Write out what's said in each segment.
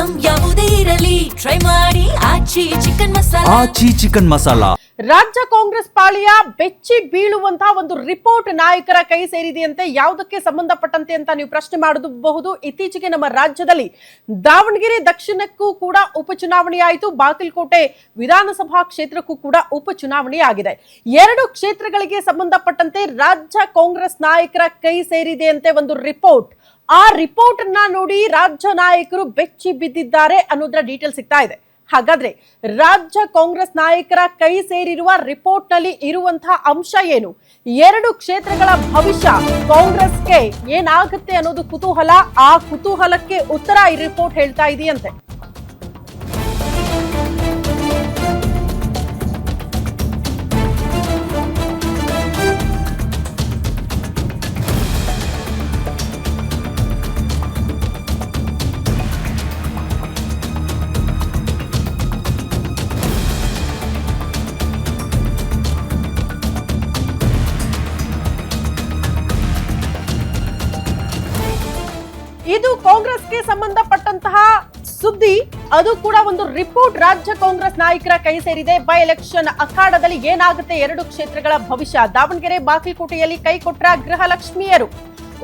Item ಯಾವುದೇ ಇರಲಿ try ಮಾಡಿ ಆಚಿ ಚಿಕನ್ ಮಸಾಲಾ. ರಾಜ್ಯ ಕಾಂಗ್ರೆಸ್ ಪಾಳಿಯ ಬೆಚ್ಚಿ ಬೀಳುವಂತಹ ಒಂದು ರಿಪೋರ್ಟ್ ನಾಯಕರ ಕೈ ಸೇರಿದೆಯಂತೆ. ಯಾವುದಕ್ಕೆ ಸಂಬಂಧಪಟ್ಟಂತೆ ಅಂತ ನೀವು ಪ್ರಶ್ನೆ ಮಾಡಬಹುದು. ಇತ್ತೀಚೆಗೆ ನಮ್ಮ ರಾಜ್ಯದಲ್ಲಿ ದಾವಣಗೆರೆ ದಕ್ಷಿಣಕ್ಕೂ ಕೂಡ ಉಪಚುನಾವಣೆ ಆಯಿತು, ಬಾಗಲಕೋಟೆ ವಿಧಾನಸಭಾ ಕ್ಷೇತ್ರಕ್ಕೂ ಕೂಡ ಉಪಚುನಾವಣೆ ಆಗಿದೆ. ಎರಡು ಕ್ಷೇತ್ರಗಳಿಗೆ ಸಂಬಂಧಪಟ್ಟಂತೆ ರಾಜ್ಯ ಕಾಂಗ್ರೆಸ್ ನಾಯಕರ ಕೈ ಸೇರಿದೆಯಂತೆ ಒಂದು ರಿಪೋರ್ಟ್. ಆ ರಿಪೋರ್ಟ್ ಅನ್ನ ನೋಡಿ ರಾಜ್ಯ ನಾಯಕರು ಬೆಚ್ಚಿ ಬಿದ್ದಿದ್ದಾರೆ ಅನ್ನೋದರ ಡೀಟೇಲ್ ಸಿಗ್ತಾ ಇದೆ. ಹಾಗಾದ್ರೆ ರಾಜ್ಯ ಕಾಂಗ್ರೆಸ್ ನಾಯಕರ ಕೈ ಸೇರಿರುವ ರಿಪೋರ್ಟ್ ನಲ್ಲಿ ಇರುವಂತಹ ಅಂಶ ಏನು, ಎರಡು ಕ್ಷೇತ್ರಗಳ ಭವಿಷ್ಯ ಕಾಂಗ್ರೆಸ್ಗೆ ಏನಾಗುತ್ತೆ ಅನ್ನೋದು ಕುತೂಹಲ. ಆ ಕುತೂಹಲಕ್ಕೆ ಉತ್ತರ ಈ ರಿಪೋರ್ಟ್ ಹೇಳ್ತಾ ಇದೆಯಂತೆ. ಇದು ಕಾಂಗ್ರೆಸ್ಗೆ ಸಂಬಂಧಪಟ್ಟಂತಹ ಸುದ್ದಿ. ಅದು ಕೂಡ ಒಂದು ರಿಪೋರ್ಟ್ ರಾಜ್ಯ ಕಾಂಗ್ರೆಸ್ ನಾಯಕರ ಕೈ ಸೇರಿದೆ. ಬೈ ಎಲೆಕ್ಷನ್ ಅಖಾಡದಲ್ಲಿ ಏನಾಗುತ್ತೆ, ಎರಡು ಕ್ಷೇತ್ರಗಳ ಭವಿಷ್ಯ. ದಾವಣಗೆರೆ ಬಾಗಲಕೋಟೆಯಲ್ಲಿ ಕೈ ಕೊಟ್ರ ಗೃಹಲಕ್ಷ್ಮಿಯರು,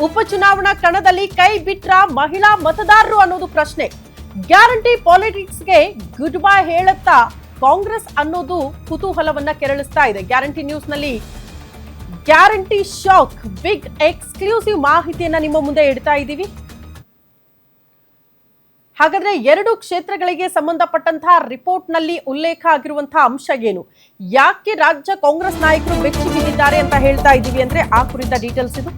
ಉಪಚುನಾವಣಾ ಕಣದಲ್ಲಿ ಕೈ ಬಿಟ್ರ ಮಹಿಳಾ ಮತದಾರರು ಅನ್ನೋದು ಪ್ರಶ್ನೆ. ಗ್ಯಾರಂಟಿ ಪಾಲಿಟಿಕ್ಸ್ಗೆ ಗುಡ್ ಬೈ ಹೇಳುತ್ತಾ ಕಾಂಗ್ರೆಸ್ ಅನ್ನೋದು ಕುತೂಹಲವನ್ನ ಕೆರಳಿಸ್ತಾ ಇದೆ. ಗ್ಯಾರಂಟಿ ನ್ಯೂಸ್ ನಲ್ಲಿ ಗ್ಯಾರಂಟಿ ಶಾಕ್, ಬಿಗ್ ಎಕ್ಸ್ಕ್ಲೂಸಿವ್ ಮಾಹಿತಿಯನ್ನ ನಿಮ್ಮ ಮುಂದೆ ಇಡ್ತಾ ಇದ್ದೀವಿ. ಹಾಗಾದ್ರೆ ಎರಡು ಕ್ಷೇತ್ರಗಳಿಗೆ ಸಂಬಂಧಪಟ್ಟಂತಹ ರಿಪೋರ್ಟ್ ನಲ್ಲಿ ಉಲ್ಲೇಖ ಆಗಿರುವಂತಹ ಅಂಶ ಏನು, ಯಾಕೆ ರಾಜ್ಯ ಕಾಂಗ್ರೆಸ್ ನಾಯಕರು ಬೆಚ್ಚಿ ಬಿದ್ದಿದ್ದಾರೆ ಅಂತ ಹೇಳ್ತಾ ಇದ್ದೀವಿ ಅಂದ್ರೆ ಆ ಕುರಿತ ಡೀಟೇಲ್ಸ್ ಇದು.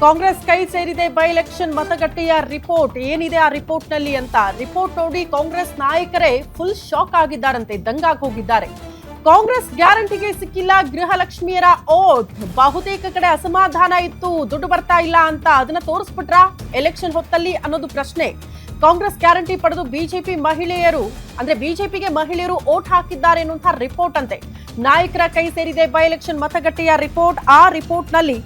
ಕಾಂಗ್ರೆಸ್ ಕೈ ಸೇರಿದೆ ಬೈ ಎಲೆಕ್ಷನ್ ಮತಗಟ್ಟೆಯ ರಿಪೋರ್ಟ್. ಏನಿದೆ ಆ ರಿಪೋರ್ಟ್ ನಲ್ಲಿ ಅಂತ ರಿಪೋರ್ಟ್ ನೋಡಿ ಕಾಂಗ್ರೆಸ್ ನಾಯಕರೇ ಫುಲ್ ಶಾಕ್ ಆಗಿದ್ದಾರಂತೆ, ದಂಗಾಗಿ ಹೋಗಿದ್ದಾರೆ. ಕಾಂಗ್ರೆಸ್ ಗ್ಯಾರಂಟಿಗೆ ಸಿಕ್ಕಿಲ್ಲ ಗೃಹಲಕ್ಷ್ಮಿಯರ ಓಟ್. ಬಹುತೇಕ ಕಡೆ ಅಸಮಾಧಾನ ಇತ್ತು, ದುಡ್ಡು ಬರ್ತಾ ಇಲ್ಲ ಅಂತ. ಅದನ್ನ ತೋರಿಸ್ಬಿಟ್ರಾ ಎಲೆಕ್ಷನ್ ಹೊತ್ತಲ್ಲಿ ಅನ್ನೋದು ಪ್ರಶ್ನೆ. ಕಾಂಗ್ರೆಸ್ ಗ್ಯಾರಂಟಿ ಪಡೆದು ಬಿಜೆಪಿ ಮಹಿಳೆಯರು ಅಂದ್ರೆ ಬಿಜೆಪಿಗೆ ಮಹಿಳೆಯರು ಓಟ್ ಹಾಕಿದ್ದಾರೆ ಅನ್ನುವಂತಹ ರಿಪೋರ್ಟ್ ಅಂತೆ. ನಾಯಕರ ಕೈ ಸೇರಿದೆ ಬೈ ಎಲೆಕ್ಷನ್ ಮತಗಟ್ಟೆಯ ರಿಪೋರ್ಟ್. ಆ ರಿಪೋರ್ಟ್ ನಲ್ಲಿ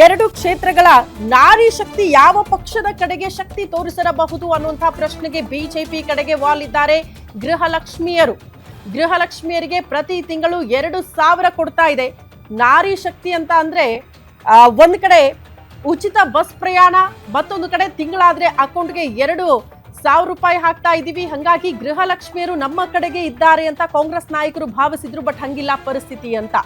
ಎರಡು ಕ್ಷೇತ್ರಗಳ ನಾರಿ ಶಕ್ತಿ ಯಾವ ಪಕ್ಷದ ಕಡೆಗೆ ಶಕ್ತಿ ತೋರಿಸಿರಬಹುದು ಅನ್ನುವಂತಹ ಪ್ರಶ್ನೆಗೆ ಬಿಜೆಪಿ ಕಡೆಗೆ ವಾಲಿದ್ದಾರೆ ಗೃಹಲಕ್ಷ್ಮಿಯರು. ಗೃಹಲಕ್ಷ್ಮಿಯರಿಗೆ ಪ್ರತಿ ತಿಂಗಳು 2,000 ಕೊಡ್ತಾ ಇದೆ. ನಾರಿ ಶಕ್ತಿ ಅಂತ ಅಂದ್ರೆ ಒಂದ್ ಕಡೆ ಉಚಿತ ಬಸ್ ಪ್ರಯಾಣ, ಮತ್ತೊಂದು ಕಡೆ ತಿಂಗಳಾದ್ರೆ ಅಕೌಂಟ್ಗೆ 2,000 ರೂಪಾಯಿ ಹಾಕ್ತಾ ಇದೀವಿ. ಹಂಗಾಗಿ ಗೃಹಲಕ್ಷ್ಮಿಯರು ನಮ್ಮ ಕಡೆಗೆ ಇದ್ದಾರೆ ಅಂತ ಕಾಂಗ್ರೆಸ್ ನಾಯಕರು ಭಾವಿಸಿದ್ರು. ಬಟ್ ಹಂಗಿಲ್ಲ ಪರಿಸ್ಥಿತಿ ಅಂತ.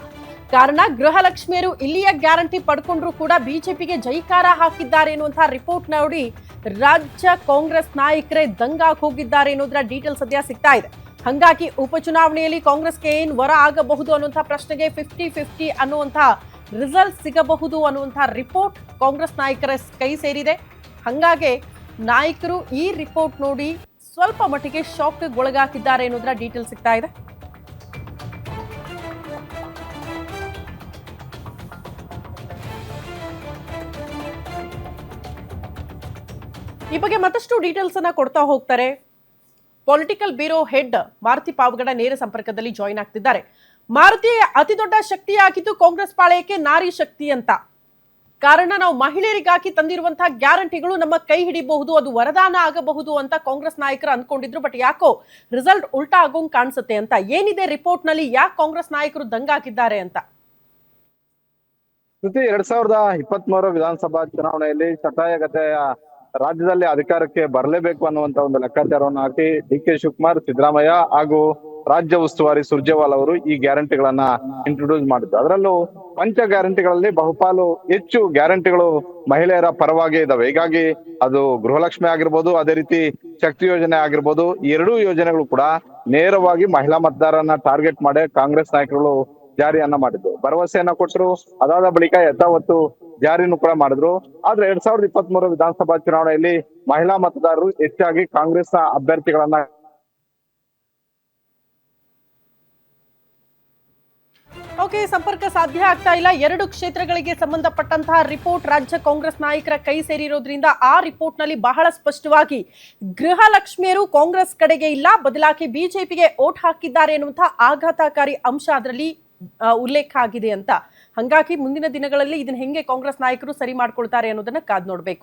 ಕಾರಣ ಗೃಹಲಕ್ಷ್ಮಿಯರು ಇಲ್ಲಿಯ ಗ್ಯಾರಂಟಿ ಪಡ್ಕೊಂಡ್ರು ಕೂಡ ಬಿಜೆಪಿಗೆ ಜೈಕಾರ ಹಾಕಿದ್ದಾರೆ ಎನ್ನುವಂತಹ ರಿಪೋರ್ಟ್ ನೋಡಿ ರಾಜ್ಯ ಕಾಂಗ್ರೆಸ್ ನಾಯಕರೇ ದಂಗಾಗಿ ಹೋಗಿದ್ದಾರೆ ಎನ್ನುವುದರ ಡೀಟೇಲ್ ಸದ್ಯ ಸಿಗ್ತಾ ಇದೆ. ಹಂಗಾಗಿ ಉಪಚುನಾವಣೆಯಲ್ಲಿ ಕಾಂಗ್ರೆಸ್ಗೆ ಏನ್ ವರ ಆಗಬಹುದು ಅನ್ನುವಂತಹ ಪ್ರಶ್ನೆಗೆ 50-50 ಅನ್ನುವಂತಹ ರಿಸಲ್ಟ್ ಸಿಗಬಹುದು ಅನ್ನುವಂತಹ ರಿಪೋರ್ಟ್ ಕಾಂಗ್ರೆಸ್ ನಾಯಕರ ಕೈ ಸೇರಿದೆ. ಹಂಗಾಗಿ ನಾಯಕರು ಈ ರಿಪೋರ್ಟ್ ನೋಡಿ ಸ್ವಲ್ಪ ಮಟ್ಟಿಗೆ ಶಾಕ್ಗೆ ಒಳಗಾಕಿದ್ದಾರೆ ಎನ್ನುವುದರ ಡೀಟೇಲ್ ಸಿಗ್ತಾ ಇದೆ. ಈ ಬಗ್ಗೆ ಮತ್ತಷ್ಟು ಡೀಟೇಲ್ಸ್ ಅನ್ನ ಕೊಡ್ತಾ ಹೋಗ್ತಾರೆ political bureau head Maruti Pavagada ನೇರ ಸಂಪರ್ಕದಲ್ಲಿ ಜಾಯಿನ್ ಆಗ್ತಿದ್ದಾರೆ. ಮಾರುತಿ, ಅತಿ ದೊಡ್ಡ ಶಕ್ತಿಯಾಗಿದ್ದು ಕಾಂಗ್ರೆಸ್ ಪಾಳೆಯಕ್ಕೆ ನಾರಿ ಶಕ್ತಿ ಅಂತ. ಕಾರಣ ನಾವು ಮಹಿಳೆಯರಿಗಾಗಿ ತಂದಿರುವಂತಹ ಗ್ಯಾರಂಟಿಗಳು ನಮ್ಮ ಕೈ ಹಿಡಿಬಹುದು, ಅದು ವರದಾನ ಆಗಬಹುದು ಅಂತ ಕಾಂಗ್ರೆಸ್ ನಾಯಕರು ಅಂದ್ಕೊಂಡಿದ್ರು. ಬಟ್ ಯಾಕೋ ರಿಸಲ್ಟ್ ಉಲ್ಟಾ ಆಗೋಂಗ್ ಕಾಣಿಸುತ್ತೆ ಅಂತ. ಏನಿದೆ ರಿಪೋರ್ಟ್ ನಲ್ಲಿ, ಯಾಕೆ ಕಾಂಗ್ರೆಸ್ ನಾಯಕರು ದಂಗಾಗಿದ್ದಾರೆ ಅಂತ? 2023 ವಿಧಾನಸಭಾ ಚುನಾವಣೆಯಲ್ಲಿ ಶತಾಯಗತೆಯ ರಾಜ್ಯದಲ್ಲಿ ಅಧಿಕಾರಕ್ಕೆ ಬರಲೇಬೇಕು ಅನ್ನುವಂತ ಒಂದು ಲೆಕ್ಕಾಚಾರವನ್ನು ಹಾಕಿ ಡಿ.ಕೆ. ಶಿವಕುಮಾರ್, ಸಿದ್ದರಾಮಯ್ಯ ಹಾಗೂ ರಾಜ್ಯ ಉಸ್ತುವಾರಿ ಸುರ್ಜೇವಾಲಾ ಅವರು ಈ ಗ್ಯಾರಂಟಿಗಳನ್ನ ಇಂಟ್ರೊಡ್ಯೂಸ್ ಮಾಡಿದ್ರು. ಅದರಲ್ಲೂ ಪಂಚ ಗ್ಯಾರಂಟಿಗಳಲ್ಲಿ ಬಹುಪಾಲು ಹೆಚ್ಚು ಗ್ಯಾರಂಟಿಗಳು ಮಹಿಳೆಯರ ಪರವಾಗಿ ಇದಾವೆ. ಹೀಗಾಗಿ ಅದು ಗೃಹಲಕ್ಷ್ಮಿ ಆಗಿರ್ಬೋದು, ಅದೇ ರೀತಿ ಶಕ್ತಿ ಯೋಜನೆ ಆಗಿರ್ಬೋದು, ಎರಡೂ ಯೋಜನೆಗಳು ಕೂಡ ನೇರವಾಗಿ ಮಹಿಳಾ ಮತದಾರರನ್ನ ಟಾರ್ಗೆಟ್ ಮಾಡಿ ಕಾಂಗ್ರೆಸ್ ನಾಯಕರು ಜಾರಿಯನ್ನ ಮಾಡಿದ್ದು. ಭರವಸೆಯನ್ನ ಕೊಟ್ಟರು. ಅದಾದ ಬಳಿಕ ಯಥಾವತ್ತು ಜಾರಿನೂ ಕೂಡ ಮಾಡಿದ್ರು. ಆದ್ರೆ 2023 ವಿಧಾನಸಭಾ ಚುನಾವಣೆಯಲ್ಲಿ ಮಹಿಳಾ ಮತದಾರರು ಹೆಚ್ಚಾಗಿ ಕಾಂಗ್ರೆಸ್ ಅಭ್ಯರ್ಥಿಗಳನ್ನ ಓಕೆ, ಸಂಪರ್ಕ ಸಾಧ್ಯ ಆಗ್ತಾ ಇಲ್ಲ. 2 ಕ್ಷೇತ್ರಗಳಿಗೆ ಸಂಬಂಧಪಟ್ಟಂತಹ ರಿಪೋರ್ಟ್ ರಾಜ್ಯ ಕಾಂಗ್ರೆಸ್ ನಾಯಕರ ಕೈ ಸೇರಿರೋದ್ರಿಂದ ಆ ರಿಪೋರ್ಟ್ ನಲ್ಲಿ ಬಹಳ ಸ್ಪಷ್ಟವಾಗಿ ಗೃಹಲಕ್ಷ್ಮಿಯರು ಕಾಂಗ್ರೆಸ್ ಕಡೆಗೆ ಇಲ್ಲ, ಬದಲಾಗಿ ಬಿಜೆಪಿಗೆ ಓಟ್ ಹಾಕಿದ್ದಾರೆ ಎನ್ನುವಂತಹ ಆಘಾತಕಾರಿ ಅಂಶ ಅದರಲ್ಲಿ ಉಲ್ಲೇಖ ಆಗಿದೆ ಅಂತ. ಹಂಗಾಗಿ ಮುಂದಿನ ದಿನಗಳಲ್ಲಿ ಇದನ್ನ ಹೆಂಗೆ ಕಾಂಗ್ರೆಸ್ ನಾಯಕರು ಸರಿ ಮಾಡ್ಕೊಳ್ತಾರೆ ಅನ್ನೋದನ್ನ ಕಾದ್ ನೋಡ್ಬೇಕು.